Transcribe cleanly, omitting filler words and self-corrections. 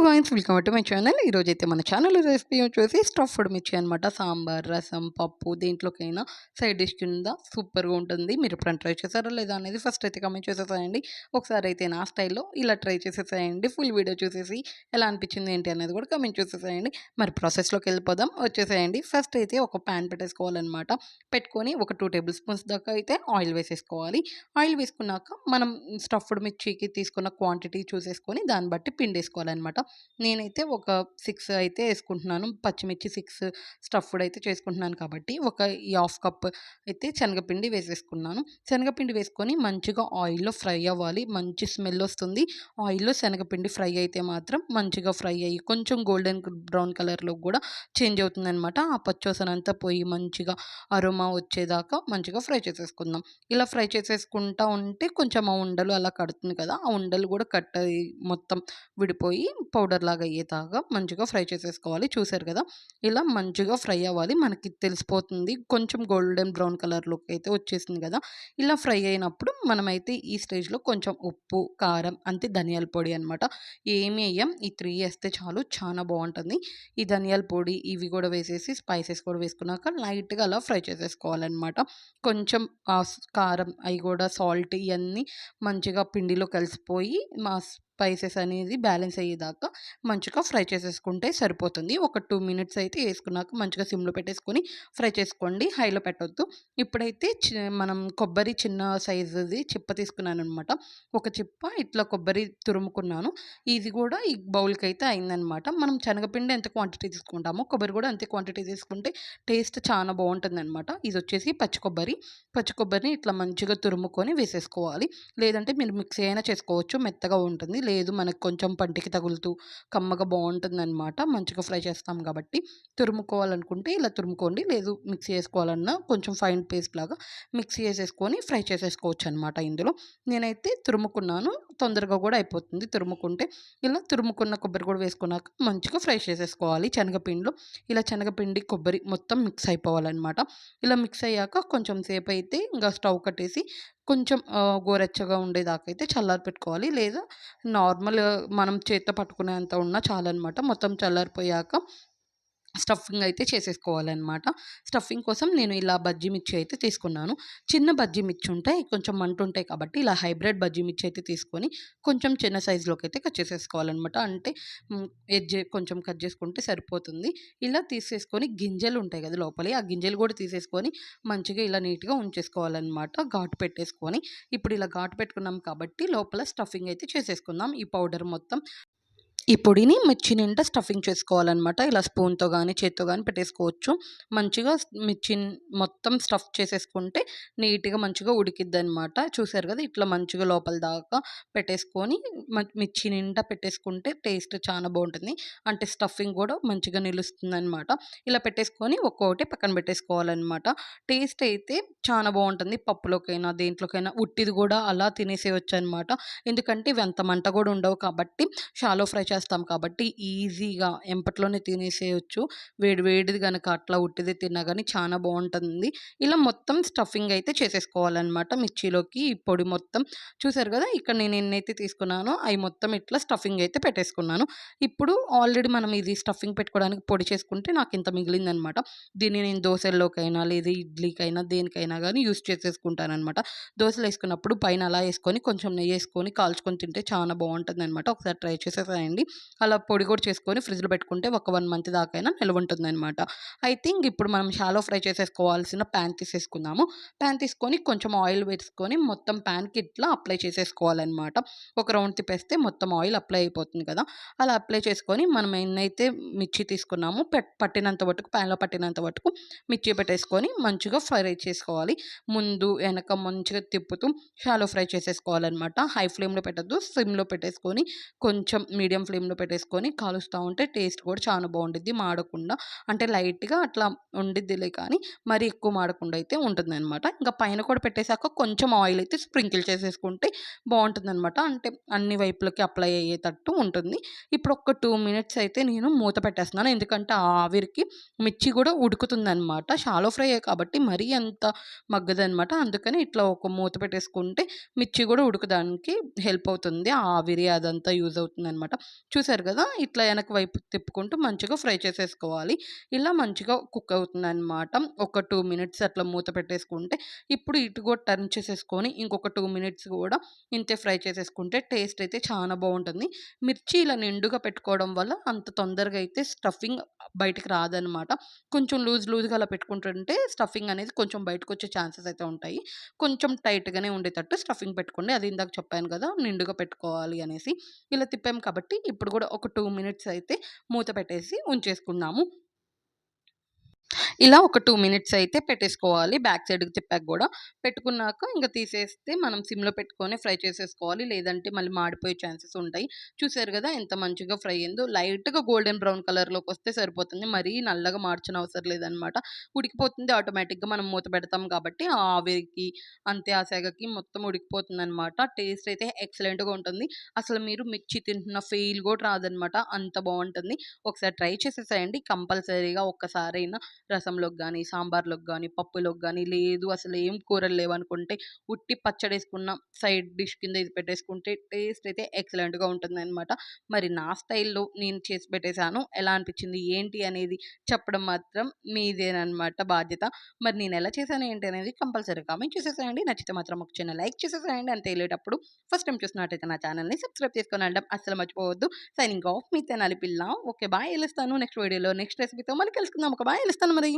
Guys, welcome to my channel. ఈరోజైతే మన channel recipe వచ్చేసి స్టఫ్డ్ మిర్చి అనమాట. సాంబార్, రసం, పప్పు దేంట్లోకైనా సైడ్ డిష్ కింద సూపర్గా ఉంటుంది. మీరు ఎప్పుడైనా ట్రై చేశారా లేదా అనేది ఫస్ట్ అయితే కమెంట్ చేసేసేయండి. ఒకసారి అయితే నా స్టైల్లో ఇలా ట్రై చేసేసేయండి. ఫుల్ వీడియో చూసేసి ఎలా అనిపించింది ఏంటి అనేది కూడా కమెంట్ చేసేసేయండి. మరి ప్రాసెస్లోకి వెళ్ళిపోదాం, వచ్చేసేయండి. ఫస్ట్ అయితే ఒక ప్యాన్ పెట్టేసుకోవాలన్నమాట. పెట్టుకొని ఒక 2 టేబుల్ స్పూన్స్ దాకా అయితే ఆయిల్ వేసేసుకోవాలి. ఆయిల్ వేసుకున్నాక మనం స్టఫ్డ్ మిర్చికి తీసుకున్న క్వాంటిటీ చూసేసుకొని దాన్ని బట్టి పిండేసుకోవాలన్నమాట. నేనైతే ఒక 6 అయితే వేసుకుంటున్నాను. పచ్చిమిర్చి 6 స్టఫ్డ్ అయితే చేసుకుంటున్నాను కాబట్టి ఒక ఈ హాఫ్ కప్ అయితే శనగపిండి వేసేసుకున్నాను. శనగపిండి వేసుకొని మంచిగా ఆయిల్‌లో ఫ్రై అవ్వాలి. మంచి స్మెల్ వస్తుంది. ఆయిల్‌లో శనగపిండి ఫ్రై అయితే మాత్రం మంచిగా ఫ్రై అయ్యి కొంచెం గోల్డెన్ బ్రౌన్ కలర్‌లోకి కూడా చేంజ్ అవుతుందనమాట. ఆ పచ్చివాసనంతా పోయి మంచిగా అరోమా వచ్చేదాకా మంచిగా ఫ్రై చేసేసుకుందాం. ఇలా ఫ్రై చేసేసుకుంటా ఉంటే కొంచెం ఆ ఉండలు అలా కడుతుంది కదా! ఆ ఉండలు కూడా కట్ అయ్యి మొత్తం విడిపోయి పౌడర్ లాగా అయ్యేదాకా మంచిగా ఫ్రై చేసేసుకోవాలి. చూసారు కదా! ఇలా మంచిగా ఫ్రై అవ్వాలి. మనకి తెలిసిపోతుంది. కొంచెం గోల్డెన్ బ్రౌన్ కలర్‌లోకి అయితే వచ్చేసింది కదా! ఇలా ఫ్రై అయినప్పుడు మనమైతే ఈ స్టేజ్‌లో కొంచెం ఉప్పు, కారం, అంతే ధనియాల పొడి అనమాట. ఏమి ఎయ్యం. ఈ 3 ఏస్తే చాలు చానా బావుంటుంది. ఈ ధనియాల పొడి ఇవి కూడా వేసేసి స్పైసెస్ కూడా వేసుకున్నాక లైట్‌గా అలా ఫ్రై చేసేసుకోవాలనమాట. కొంచెం కారం అయి కూడా సాల్ట్ ఇయన్నీ మంచిగా పిండిలో కలిసిపోయి స్పైసెస్ అనేది బ్యాలెన్స్ అయ్యేదాకా మంచిగా ఫ్రై చేసేసుకుంటే సరిపోతుంది. ఒక 2 మినిట్స్ అయితే ఏసుకున్నాక మంచిగా సిమ్‌లో పెట్టేసుకొని ఫ్రై చేసుకోండి. హైలో పెట్టొద్దు. ఇప్పుడైతే మనం కొబ్బరి చిన్న సైజుది చిప్ప తీసుకున్నాననమాట. ఒక చిప్ప ఇట్లా కొబ్బరి తురుముకున్నాను. ఇది కూడా ఈ బౌల్‌కైతే అయిందనమాట. మనం శనగపిండి ఎంత క్వాంటిటీ తీసుకుంటామో కొబ్బరి కూడా అంతే క్వాంటిటీ తీసుకుంటే టేస్ట్ చాలా బావుంటుందనమాట. ఇదొచ్చేసి పచ్చి కొబ్బరి. పచ్చి కొబ్బరిని ఇట్లా మంచిగా తురుముకొని వేసేసుకోవాలి. లేదంటే మీరు మిక్సీ అయినా చేసుకోవచ్చు. మెత్తగా ఉంటుంది. లేదు మనకు కొంచెం పంటికి తగులుతూ కమ్మగా బావుంటుందనమాట. మంచిగా ఫ్రై చేస్తాం కాబట్టి. తురుముకోవాలనుకుంటే ఇలా తురుముకోండి. లేదు మిక్సీ చేసుకోవాలన్నా కొంచెం ఫైన్ పేస్ట్ లాగా మిక్సీ చేసేసుకొని ఫ్రై చేసేసుకోవచ్చనమాట ఇందులో. నేనైతే తురుముకున్నాను. తొందరగా కూడా అయిపోతుంది తురుముకుంటే. ఇలా తురుముకున్న కొబ్బరి కూడా వేసుకున్నాక మంచిగా ఫ్రై చేసేసుకోవాలి శనగపిండిలో. ఇలా శనగపిండి, కొబ్బరి మొత్తం మిక్స్ అయిపోవాలనమాట. ఇలా మిక్స్ అయ్యాక కొంచెం సేపయితే ఇంక స్టవ్ కట్టేసి కొంచెం గోరెచ్చగా ఉండేదాకైతే చల్లారి పెట్టుకోవాలి. లేదా నార్మల్ మనం చేత్తో పట్టుకునేంత ఉన్నా చాలనమాట. మొత్తం చల్లారిపోయాక స్టఫింగ్ అయితే చేసేసుకోవాలనమాట. స్టఫింగ్ కోసం నేను ఇలా బజ్జీ మిర్చి అయితే తీసుకున్నాను. చిన్న బజ్జీ మిర్చి ఉంటాయి, కొంచెం మంటుంటాయి కాబట్టి ఇలా హైబ్రిడ్ బజ్జీ మిర్చి అయితే తీసుకొని కొంచెం చిన్న సైజులోకి అయితే కట్ చేసేసుకోవాలనమాట. అంటే ఎడ్జ్ కొంచెం కట్ చేసుకుంటే సరిపోతుంది. ఇలా తీసేసుకొని గింజలు ఉంటాయి కదా లోపలి, ఆ గింజలు కూడా తీసేసుకొని మంచిగా ఇలా నీట్‌గా ఉంచేసుకోవాలనమాట. ఘాటు పెట్టేసుకొని. ఇప్పుడు ఇలా ఘాటు పెట్టుకున్నాం కాబట్టి లోపల స్టఫింగ్ అయితే చేసేసుకుందాం. ఈ పౌడర్ మొత్తం ఈ పొడిని మిర్చి నిండా స్టఫింగ్ చేసుకోవాలనమాట. ఇలా స్పూన్‌తో గానీ, చేత్తో గానీ పెట్టేసుకోవచ్చు. మంచిగా మిర్చిని మొత్తం స్టఫ్ చేసేసుకుంటే నీట్‌గా మంచిగా ఉడికిద్దనమాట. చూసారు కదా! ఇట్లా మంచిగా లోపల దాకా పెట్టేసుకొని మిర్చి నిండా పెట్టేసుకుంటే టేస్ట్ చాలా బావుంటుంది. అంటే స్టఫింగ్ కూడా మంచిగా నిలుస్తుందనమాట. ఇలా పెట్టేసుకొని ఒక్కొక్కటి పక్కన పెట్టేసుకోవాలనమాట. టేస్ట్ అయితే చాలా బావుంటుంది. పప్పులోకైనా, దేంట్లోకైనా ఉట్టిది కూడా అలా తినేసేయొచ్చనమాట. ఎందుకంటే ఇవి అంత మంట కూడా ఉండవు కాబట్టి షాలో ఫ్రై చేస్తాం కాబట్టి ఈజీగా ఎంపట్లోనే తినేసేయొచ్చు. వేడి వేడిది గనక అట్లా ఉట్టిదే తిన్నా గానీ చానా బావుంటుంది. ఇలా మొత్తం స్టఫింగ్ అయితే చేసేసుకోవాలనమాట మిర్చిలోకి ఈ పొడి మొత్తం. చూసారు గదా! ఇక్కడ నేను ఎన్నైతే తీసుకున్నానో అయి మొత్తం ఇట్లా స్టఫింగ్ అయితే పెట్టేసుకున్నాను. ఇప్పుడు ఆల్రెడీ మనం ఇది స్టఫింగ్ పెట్టుకోవడానికి పొడి చేసుకుంటే నాకింత మిగిలిందనమాట. దీన్ని నేను దోసల్లోకైనా లేదా ఇడ్లీకైనా దేనికైనా గానీ యూజ్ చేసేసుకుంటాననమాట. దోసలేసుకున్నప్పుడు పైన అలా యేసుకొని కొంచెం నెయ్యేసుకొని కాల్చుకొని తింటే చాలా బావుంటుందనమాట. ఒకసారి ట్రై చేసేసేయండి. అలా పొడి కూడా చేసుకొని ఫ్రిడ్జ్‌లో పెట్టుకుంటే ఒక 1 మంత్ దాకైనా నిలవుంటుందనమాట. అయితే ఇప్పుడు మనం షాలో ఫ్రై చేసేసుకోవాల్సిన పాన్ తీసేసుకుందాము. పాన్ తీసుకొని కొంచెం ఆయిల్ వేసుకొని మొత్తం పాన్‌కి ఇట్లా అప్లై చేసేసుకోవాలనమాట. ఒక రౌండ్ తిప్పేస్తే మొత్తం ఆయిల్ అప్లై అయిపోతుంది కదా! అలా అప్లై చేసుకొని మనం ఎన్నైతే మిర్చి తీసుకున్నామో పట్టినంత మటుకు పాన్‌లో పట్టినంత మటుకు మిర్చి పెట్టేసుకొని మంచిగా ఫ్రై చేసుకోవాలి. ముందు, వెనక మంచిగా తిప్పుతూ షాలో ఫ్రై చేసేసుకోవాలనమాట. హై ఫ్లేమ్‌లో పెట్టొద్దు. సిమ్‌లో పెట్టేసుకొని కొంచెం మీడియం ఫ్లేమ్‌లో పెట్టేసుకొని కాలుస్తా ఉంటే టేస్ట్ కూడా చాలా బావుండిద్ది మాడకుండా. అంటే లైట్‌గా అట్లా ఉండిద్దిలే కానీ మరీ ఎక్కువ మాడకుండా అయితే ఉంటుందనమాట. ఇంకా పైన కూడా పెట్టేసాక కొంచెం ఆయిల్ అయితే స్ప్రింకిల్ చేసేసుకుంటే బావుంటుందనమాట. అంటే అన్ని వైపులకి అప్లై అయ్యేటట్టు ఉంటుంది. ఇప్పుడు ఒక 2 మినిట్స్ అయితే నేను మూత పెట్టేస్తున్నాను. ఎందుకంటే ఆ ఆవిరికి మిర్చి కూడా ఉడుకుతుందనమాట. షాలో ఫ్రైయే కాబట్టి మరీ అంత మగ్గదనమాట. అందుకని ఇట్లా ఒక మూత పెట్టేసుకుంటే మిర్చి కూడా ఉడకడానికి హెల్ప్ అవుతుంది. ఆ ఆవిరి అదంతా యూజ్ అవుతుందనమాట. చూసారు గదా! ఇట్లా ఎనక వైపు తిప్పుకుంటూ మంచిగా ఫ్రై చేసేసుకోవాలి. ఇలా మంచిగా కుక్ అవుతుందనమాట. ఒక 2 మినిట్స్ అట్లా మూత పెట్టేసుకుంటే, ఇప్పుడు ఇటు కూడా టర్న్ చేసేసుకొని ఇంకొక 2 మినిట్స్ గూడా ఇంతే ఫ్రై చేసేసుకుంటే టేస్ట్ అయితే చానా బావుంటుంది. మిర్చి ఇలా నిండుగా పెట్టుకోవడం వల్ల అంత తొందరగా అయితే స్టఫింగ్ బయటికి రాదనమాట. కొంచెం లూజ్‌గా అలా పెట్టుకుంటుంటే స్టఫింగ్ అనేది కొంచెం బయటకొచ్చే ఛాన్సెస్ అయితే ఉంటాయి. కొంచెం టైట్‌గానే ఉండేటట్టు స్టఫింగ్ పెట్టుకోండి. అది ఇందాక చెప్పాను గదా! నిండుగా పెట్టుకోవాలి అనేసి. ఇలా తిప్పాము కాబట్టి ఇప్పుడు గూడా ఒక 2 మినిట్స్ అయితే మూత పెట్టేసి ఉంచేసుకుందాము. ఇలా ఒక 2 మినిట్స్ అయితే పెట్టేసుకోవాలి. బ్యాక్ సైడ్‌కి తిప్పాక గూడా. పెట్టుకున్నాక ఇంక తీసేస్తే మనం సిమ్‌లో పెట్టుకొని ఫ్రై చేసేసుకోవాలి. లేదంటే మళ్ళీ మాడిపోయే ఛాన్సెస్ ఉంటాయి. చూసారు గదా! ఎంత మంచిగా ఫ్రై అయిందో. లైట్‌గా గోల్డెన్ బ్రౌన్ కలర్‌లోకొస్తే సరిపోతుంది. మరీ నల్లగా మార్చనవసరం లేదనమాట. ఉడికిపోతుంది ఆటోమేటిక్‌గా మనం మూత పెడతాం కాబట్టి ఆ ఆవిరికి, అంతే ఆ సెగకి మొత్తం ఉడికిపోతుందనమాట. టేస్ట్ అయితే ఎక్సలెంట్‌గా ఉంటుంది. అసలు మీరు మిర్చి తింటున్న ఫీల్ గూడా రాదనమాట. అంత బావుంటుంది. ఒకసారి ట్రై చేసేసేయండి. కంపల్సరీగా ఒక్కసారైనా రసంలోకి గానీ, సాంబార్‌లోకి గానీ, పప్పులోకి గానీ, లేదు అసలేం కూరలు లేవనుకుంటే ఉట్టి పచ్చడేసుకున్న సైడ్ డిష్ కింద ఇది పెట్టేసుకుంటే టేస్ట్ అయితే ఎక్సలెంట్‌గా ఉంటుందనమాట. మరి నా స్టైల్‌లో నేను చేసి పెట్టేసాను. ఎలా అనిపిచ్చింది, ఏంటి అనేది చెప్పడం మాత్రం మీదేననమాట బాధ్యత. మరి నేనెలా చేశాను ఏంటి అనేది కంపల్సరీ కామెంట్ చేసేసేయండి. నచ్చితే మాత్రం ఒక చిన్న లైక్ చేసేసేయండి. అంతే ఎళ్ళేటప్పుడు ఫస్ట్ టైమ్ చూస్తున్నట్టయితే నా ఛానెల్‌ని సబ్స్క్రైబ్ చేసుకొని వెళ్ళడం అస్సలు మర్చిపోవద్దు. సైనింగ్ ఆఫ్ మీ తెనాలి పిల్ల. ఓకే. బాయ్. ఎళ్ళొస్తాను నెక్స్ట్ వీడియోలో నెక్స్ట్ రెసిపీతో మళ్ళీ కలుసుకుందాం. ఓకే. బాయ్. ఎళ్ళొస్తాను మరి.